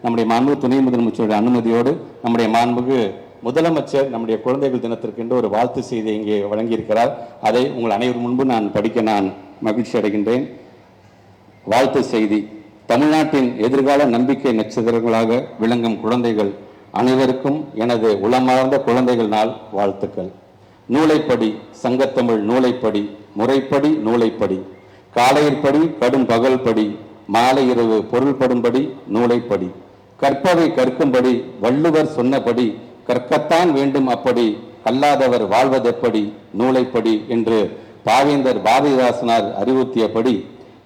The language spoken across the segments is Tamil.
நம்முடைய மாண்பு துணை முதலமைச்சருடைய அனுமதியோடு நம்முடைய மாண்புக்கு முதலமைச்சர் நம்முடைய குழந்தைகள் தினத்திற்கென்று ஒரு வாழ்த்து செய்தி இங்கே வழங்கியிருக்கிறார். அதை உங்கள் அனைவர் முன்பு நான் படிக்க நான் மகிழ்ச்சி அடைகின்றேன். வாழ்த்து செய்தி. தமிழ்நாட்டின் எதிர்கால நம்பிக்கை நட்சத்திரங்களாக விளங்கும் குழந்தைகள் அனைவருக்கும் எனது உளமார்ந்த குழந்தைகள் நாள் வாழ்த்துக்கள். நூலைப்படி, சங்கத்தமிழ் நூலைப்படி, முறைப்படி நூலைப்படி, காலையிற்படி கடும் பகல் படி, மாலை இரவு பொருள்படும்படி நூலைப்படி, கற்பவை கற்கும்படி வள்ளுவர் சொன்னபடி கற்கத்தான் வேண்டும் அப்படி கல்லாதவர் வாழ்வதெப்படி நூலைப்படி என்று பாவேந்தர் பாரதிதாசனார் அறிவுறுத்தியபடி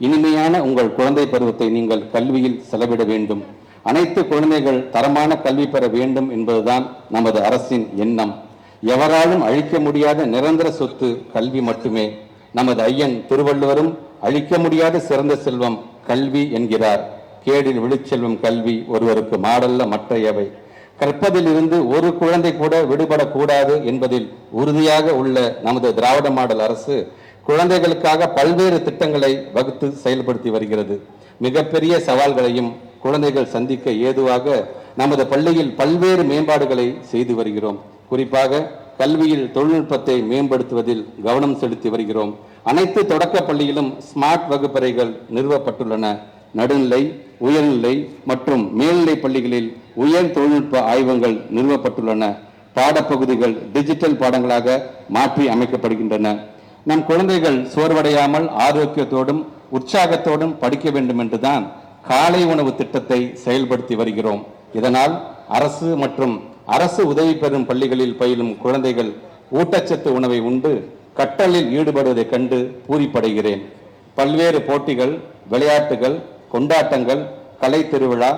இனிமையான உங்கள் குழந்தை பருவத்தை நீங்கள் கல்வியில் செலவிட வேண்டும். அனைத்து குழந்தைகள் தரமான கல்வி பெற வேண்டும் என்பதுதான் நமது அரசின் எண்ணம். எவராலும் அழிக்க முடியாத நிரந்தர சொத்து கல்வி மட்டுமே. நமது ஐயன் திருவள்ளுவரும் அழிக்க முடியாத சிறந்த செல்வம் கல்வி என்கிறார். கேடில் விழுச்செல்வம் கல்வி ஒருவருக்கு மாடல்ல மற்ற எவை. கற்பதில் இருந்து ஒரு குழந்தை கூட விடுபடக்கூடாது என்பதில் உறுதியாக உள்ள நமது திராவிட மாடல் அரசு குழந்தைகளுக்காக பல்வேறு திட்டங்களை வகுத்து செயல்படுத்தி வருகிறது. மிகப்பெரிய சவால்களையும் குழந்தைகள் சந்திக்க ஏதுவாக நமது பள்ளியில் பல்வேறு மேம்பாடுகளை செய்து வருகிறோம். குறிப்பாக கல்வியில் தொழில்நுட்பத்தை மேம்படுத்துவதில் கவனம் செலுத்தி வருகிறோம். அனைத்து தொடக்க பள்ளியிலும் ஸ்மார்ட் வகுப்பறைகள் நிறுவப்பட்டுள்ளன. நடுநிலை, உயர்நிலை மற்றும் மேல்நிலை பள்ளிகளில் உயர் தொழில்நுட்ப ஆய்வகங்கள் நிறுவப்பட்டுள்ளன. பாடப்பகுதிகள் டிஜிட்டல் பாடங்களாக மாற்றி அமைக்கப்படுகின்றன. நம் குழந்தைகள் சோர்வடையாமல் ஆரோக்கியத்தோடும் உற்சாகத்தோடும் படிக்க வேண்டும் என்றுதான் காலை உணவு திட்டத்தை செயல்படுத்தி வருகிறோம். இதனால் அரசு மற்றும் அரசு உதவி பெறும் பள்ளிகளில் பயிலும் குழந்தைகள் ஊட்டச்சத்து உணவை உண்டு கற்றலில் ஈடுபடுவதைக் கண்டு பூரிப்படைகிறேன். பல்வேறு போட்டிகள், விளையாட்டுகள், கொண்டாட்டங்கள், கலை திருவிழா,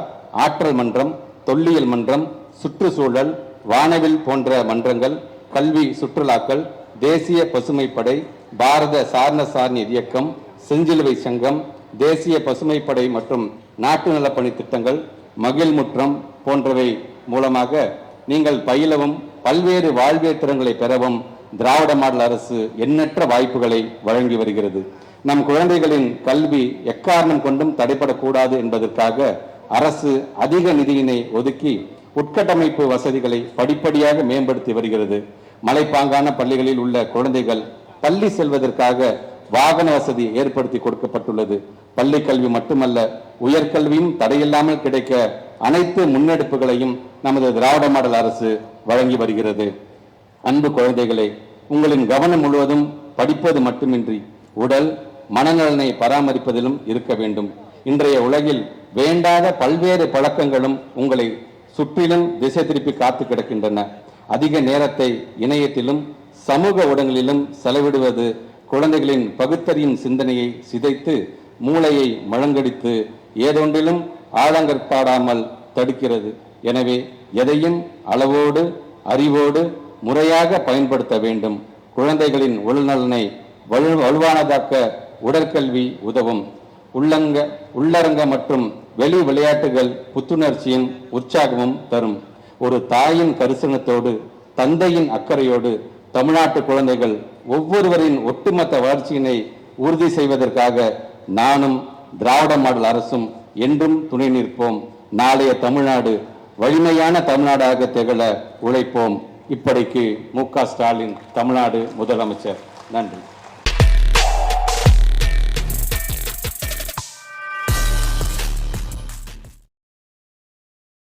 ஆற்றல் மன்றம், தொல்லியல் மன்றம், சுற்றுச்சூழல், வானவில் போன்ற மன்றங்கள், கல்வி சுற்றுலாக்கள், தேசிய பசுமைப்படை, பாரத சாரணசாரணி இயக்கம், செஞ்சிலுவை சங்கம், தேசிய பசுமைப்படை மற்றும் நாட்டு நலப்பணி திட்டங்கள், மகிழ்முற்றம் போன்றவை மூலமாக நீங்கள் பயிலவும் பல்வேறு வாழ்வியல் திறன்களை பெறவும் திராவிட மாடல் அரசு எண்ணற்ற வாய்ப்புகளை வழங்கி வருகிறது. நம் குழந்தைகளின் கல்வி எக்காரணம் கொண்டும் தடைபடக்கூடாது என்பதற்காக அரசு அதிக நிதியினை ஒதுக்கி உட்கட்டமைப்பு வசதிகளை படிப்படியாக மேம்படுத்தி வருகிறது. மலைப்பாங்கான பள்ளிகளில் உள்ள குழந்தைகள் பள்ளி செல்வதற்காக வாகன வசதி ஏற்படுத்தி கொடுக்கப்பட்டுள்ளது. பள்ளி கல்வி மட்டுமல்ல, உயர்கல்வியும் தடையில்லாமல் கிடைக்க அனைத்து முன்னெடுப்புகளையும் நமது திராவிட மாடல் அரசு வழங்கி வருகிறது. அன்பு குழந்தைகளே, உங்களின் கவனம் முழுவதும் படிப்பது மட்டுமின்றி உடல் மனநலனை பராமரிப்பதிலும் இருக்க வேண்டும். இன்றைய உலகில் வேண்டாத பல்வேறு பழக்கங்களும் உங்களை சுற்றிலும் திசை திருப்பி காத்து கிடக்கின்றன. அதிக நேரத்தை இணையத்திலும் சமூக ஊடகங்களிலும் செலவிடுவது குழந்தைகளின் பகுத்தறியும் சிந்தனையை சிதைத்து மூளையை மழுங்கடித்து ஏதொன்றிலும் ஆழங்கற்பாடாமல் தடுக்கிறது. எனவே எதையும் அளவோடு அறிவோடு முறையாக பயன்படுத்த வேண்டும். குழந்தைகளின் உடல்நலனை வலுவானதாக்க உடற்கல்வி உதவும். உள்ளரங்க மற்றும் வெளி விளையாட்டுகள் புத்துணர்ச்சியும் உற்சாகமும் தரும். ஒரு தாயின் கரிசனத்தோடு தந்தையின் அக்கறையோடு தமிழ்நாட்டு குழந்தைகள் ஒவ்வொருவரின் ஒட்டுமொத்த வளர்ச்சியினை உறுதி செய்வதற்காக நானும் திராவிட மாடல் அரசும் என்றும் துணை நிற்போம். நாளைய தமிழ்நாடு வலிமையான தமிழ்நாடாக திகழ உழைப்போம். இப்படிக்கு மு.க. ஸ்டாலின், தமிழ்நாடு முதலமைச்சர். நன்றி.